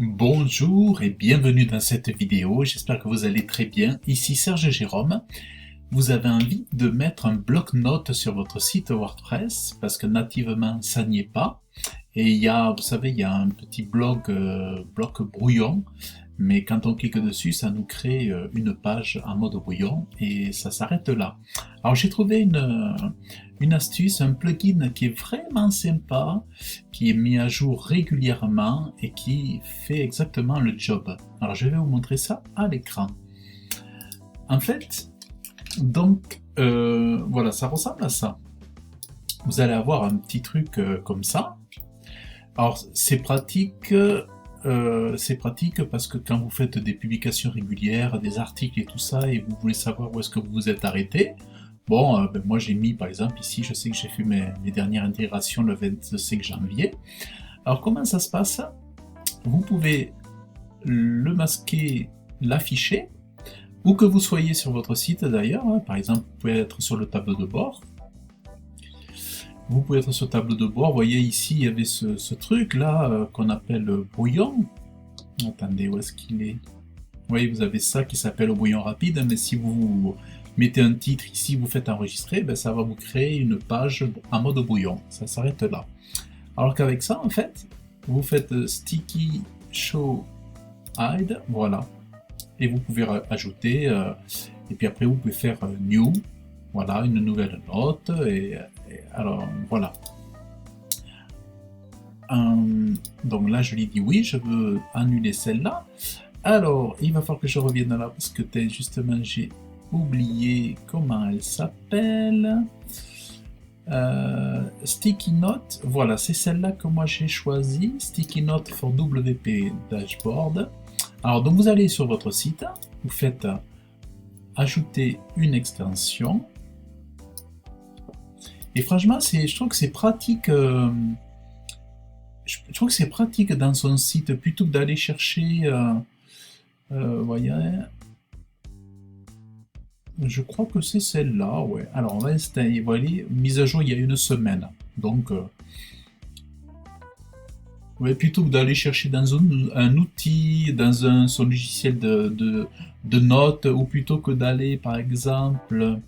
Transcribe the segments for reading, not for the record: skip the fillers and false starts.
Bonjour et bienvenue dans cette vidéo, j'espère que vous allez très bien. Ici Serge Jérôme. Vous avez envie de mettre un bloc-notes sur votre site WordPress parce que nativement ça n'y est pas. Et vous savez, il y a un petit bloc brouillon, mais quand on clique dessus, ça nous crée une page en mode brouillon et ça s'arrête là. Alors j'ai trouvé une astuce, un plugin qui est vraiment sympa, qui est mis à jour régulièrement et qui fait exactement le job. Alors je vais vous montrer ça à l'écran. En fait, voilà, ça ressemble à ça. Vous allez avoir un petit truc comme ça. Alors c'est pratique parce que quand vous faites des publications régulières, des articles et tout ça, et vous voulez savoir où est-ce que vous vous êtes arrêté, bon, moi j'ai mis par exemple ici, je sais que j'ai fait mes dernières intégrations le 25 janvier. Alors comment ça se passe? Vous pouvez le masquer, l'afficher, où que vous soyez sur votre site d'ailleurs, hein. Par exemple vous pouvez être sur le tableau de bord. Vous pouvez être sur le tableau de bord, vous voyez ici il y avait ce truc là qu'on appelle brouillon. Attendez, où est-ce qu'il est? Vous voyez, vous avez ça qui s'appelle brouillon rapide, mais si vous mettez un titre ici, vous faites enregistrer, ben ça va vous créer une page en mode brouillon, ça s'arrête là. Alors qu'avec ça, en fait, vous faites sticky show hide, voilà, et vous pouvez ajouter, et puis après vous pouvez faire new, voilà, une nouvelle note, et alors voilà. Donc là je lui dis oui, je veux annuler celle-là. Alors il va falloir que je revienne là parce que justement j'ai oublié comment elle s'appelle. Sticky Note, voilà, c'est celle-là que moi j'ai choisie, Sticky Note for WP Dashboard. Alors donc vous allez sur votre site, vous faites ajouter une extension, et franchement je trouve que c'est pratique. Je trouve que c'est pratique dans son site plutôt que d'aller chercher. Voyez, je crois que c'est celle-là, ouais. Alors on va installer, voilà, mise à jour il y a une semaine. Donc, ouais, plutôt que d'aller chercher dans un outil, dans son logiciel de notes, ou plutôt que d'aller par exemple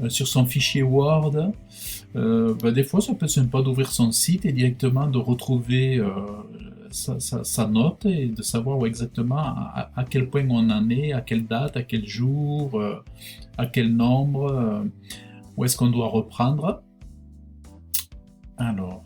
sur son fichier Word, des fois ça peut être sympa d'ouvrir son site et directement de retrouver sa note et de savoir exactement à quel point on en est, à quelle date, à quel jour, à quel nombre, où est-ce qu'on doit reprendre. Alors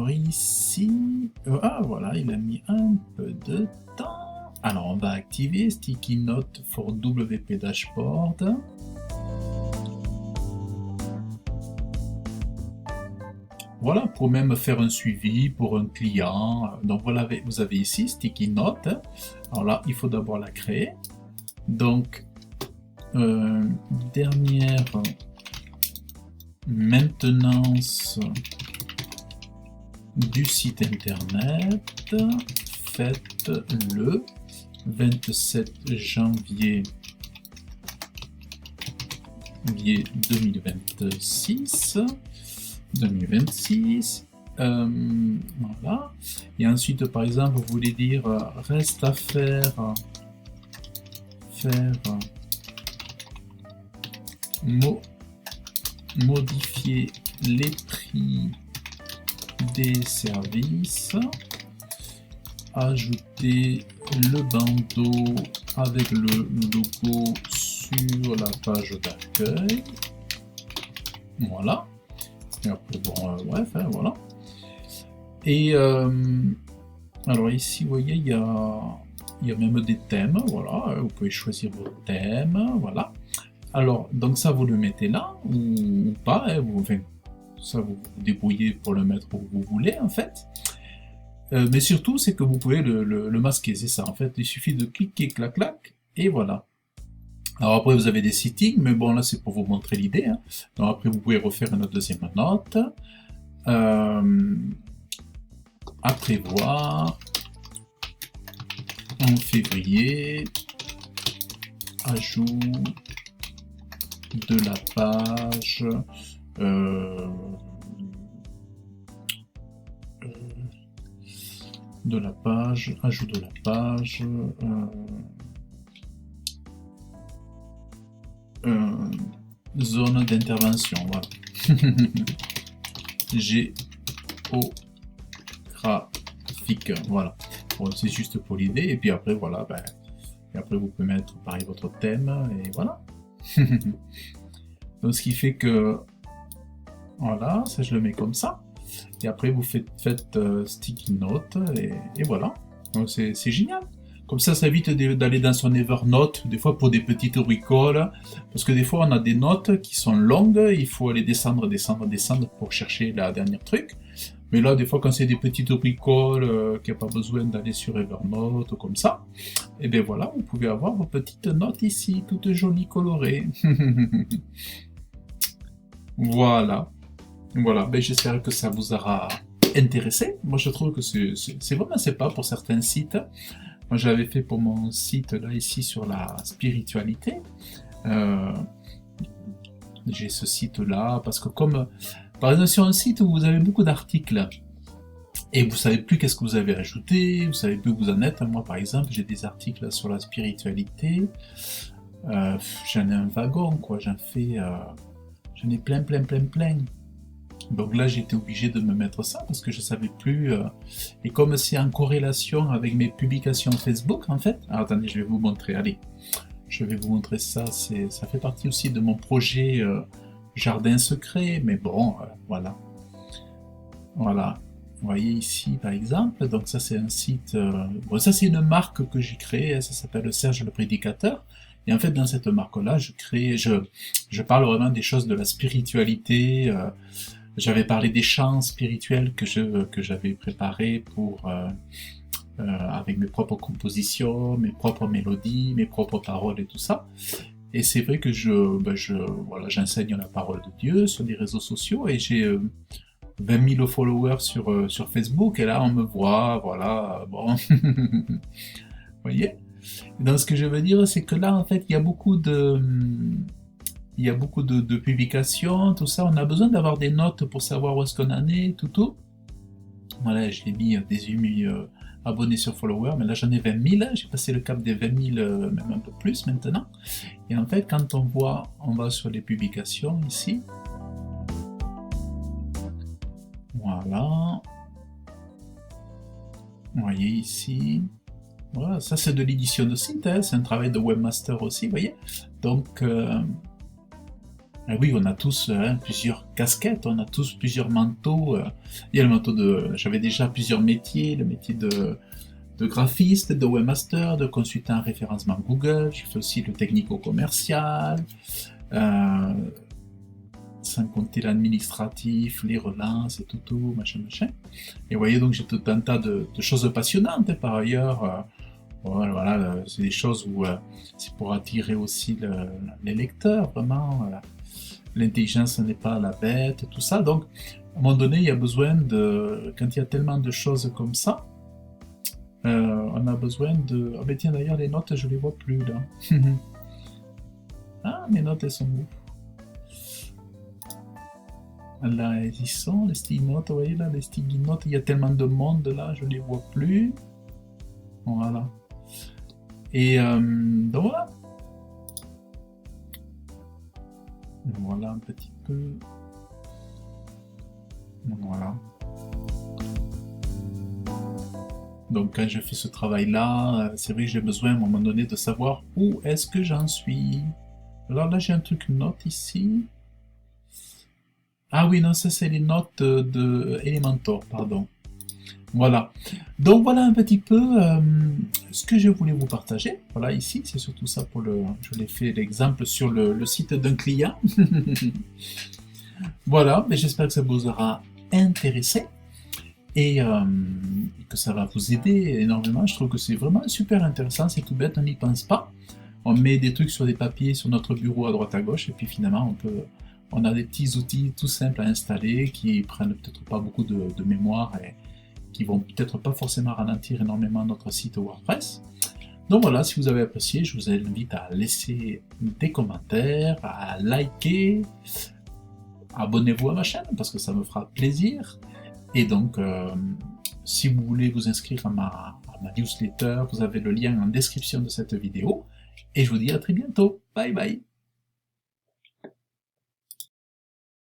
ici, voilà, il a mis un peu de temps. Alors on va activer Sticky Note for WP Dashboard. Voilà, pour même faire un suivi pour un client. Donc voilà, vous avez ici Sticky Note. Alors là, il faut d'abord la créer. Donc, dernière maintenance du site internet, faite le 27 janvier 2026. Voilà. Et ensuite, par exemple, vous voulez dire reste à faire modifier les prix des services, ajouter le bandeau avec le logo sur la page d'accueil. Voilà. Et après, bon, bref, hein, voilà. Et alors ici, vous voyez, il y a même des thèmes, voilà. Vous pouvez choisir vos thèmes, voilà. Alors, donc ça, vous le mettez là, ou pas, hein, ça, vous vous débrouillez pour le mettre où vous voulez, en fait. Mais surtout, c'est que vous pouvez le masquer, c'est ça, en fait. Il suffit de cliquer, clac, clac, et voilà. Alors après, vous avez des settings, mais bon, là, c'est pour vous montrer l'idée, hein. Donc après, vous pouvez refaire une deuxième note. À prévoir en février, ajout de la page de la page, ajout de la page, zone d'intervention, voilà. Géographique, voilà. Bon, c'est juste pour l'idée, et puis après, voilà, ben, et après vous pouvez mettre pareil votre thème, et voilà. Donc ce qui fait que, voilà, ça je le mets comme ça, et après vous faites sticky note, et voilà. Donc c'est génial. Comme ça évite d'aller dans son Evernote, des fois pour des petites bricoles, parce que des fois on a des notes qui sont longues, il faut aller descendre pour chercher la dernière truc. Mais là, des fois, quand c'est des petites bricoles, qu'il n'y a pas besoin d'aller sur Evernote comme ça, et bien voilà, vous pouvez avoir vos petites notes ici, toutes jolies, colorées. Voilà. Voilà, ben, j'espère que ça vous aura intéressé. Moi, je trouve que c'est vraiment sympa pour certains sites. Moi, j'avais fait pour mon site, là, ici, sur la spiritualité. J'ai ce site-là, parce que comme, par exemple, sur un site où vous avez beaucoup d'articles, et vous savez plus qu'est-ce que vous avez ajouté, vous savez plus où vous en êtes. Moi, par exemple, j'ai des articles sur la spiritualité. J'en ai un wagon, quoi. J'en ai plein. Donc là, j'étais obligé de me mettre ça parce que je savais plus. Et comme c'est en corrélation avec mes publications Facebook, en fait. Alors, attendez, je vais vous montrer. Allez, je vais vous montrer ça. Ça fait partie aussi de mon projet Jardin secret. Mais bon, voilà. Voilà. Vous voyez ici, par exemple. Donc ça, c'est un site. Bon, ça, c'est une marque que j'ai créée. Ça s'appelle Serge le Prédicateur. Et en fait, dans cette marque-là, je parle vraiment des choses de la spiritualité. J'avais parlé des chants spirituels que j'avais préparés pour avec mes propres compositions, mes propres mélodies, mes propres paroles et tout ça. Et c'est vrai que voilà, j'enseigne la parole de Dieu sur les réseaux sociaux et j'ai 20 000 followers sur Facebook et là on me voit, voilà, bon. Vous voyez? Donc ce que je veux dire, c'est que là en fait il y a beaucoup de publications, tout ça, on a besoin d'avoir des notes pour savoir où est-ce qu'on en est, tout. Voilà, j'ai mis 18 000 abonnés sur followers, mais là j'en ai 20 000, j'ai passé le cap des 20 000, même un peu plus maintenant. Et en fait, quand on va sur les publications ici, voilà, vous voyez ici, voilà, ça c'est de l'édition de site, hein, c'est un travail de webmaster aussi, vous voyez. Donc, oui, on a tous plusieurs casquettes, on a tous plusieurs manteaux. Il y a le manteau j'avais déjà plusieurs métiers, le métier de graphiste, de webmaster, de consultant en référencement Google, je fais aussi le technico-commercial, sans compter l'administratif, les relances et tout, machin. Et vous voyez, donc j'ai tout un tas de choses passionnantes par ailleurs. Voilà, c'est des choses où c'est pour attirer aussi les lecteurs, vraiment. L'intelligence n'est pas la bête, tout ça. Donc, à un moment donné, il y a besoin quand il y a tellement de choses comme ça, on a besoin de... Ah ben tiens, d'ailleurs, les notes, je les vois plus, là. Ah, mes notes, elles sont où? Là, elles y sont, les sticky notes, vous voyez, là, les sticky notes, il y a tellement de monde, là, je les vois plus. Voilà. Et donc voilà. Voilà un petit peu. Voilà. Donc quand je fais ce travail-là, c'est vrai que j'ai besoin à un moment donné de savoir où est-ce que j'en suis. Alors là j'ai un truc note ici. Ah oui, non, ça c'est les notes de Elementor, pardon. Voilà. Donc voilà un petit peu ce que je voulais vous partager. Voilà, ici, c'est surtout ça je l'ai fait l'exemple sur le site d'un client. Voilà, mais j'espère que ça vous aura intéressé et que ça va vous aider énormément. Je trouve que c'est vraiment super intéressant, c'est tout bête, on n'y pense pas. On met des trucs sur des papiers sur notre bureau à droite à gauche et puis finalement on a des petits outils tout simples à installer qui prennent peut-être pas beaucoup de mémoire et qui vont peut-être pas forcément ralentir énormément notre site WordPress. Donc voilà, si vous avez apprécié, je vous invite à laisser des commentaires, à liker, abonnez-vous à ma chaîne parce que ça me fera plaisir. Et donc, si vous voulez vous inscrire à ma newsletter, vous avez le lien en description de cette vidéo. Et je vous dis à très bientôt. Bye bye.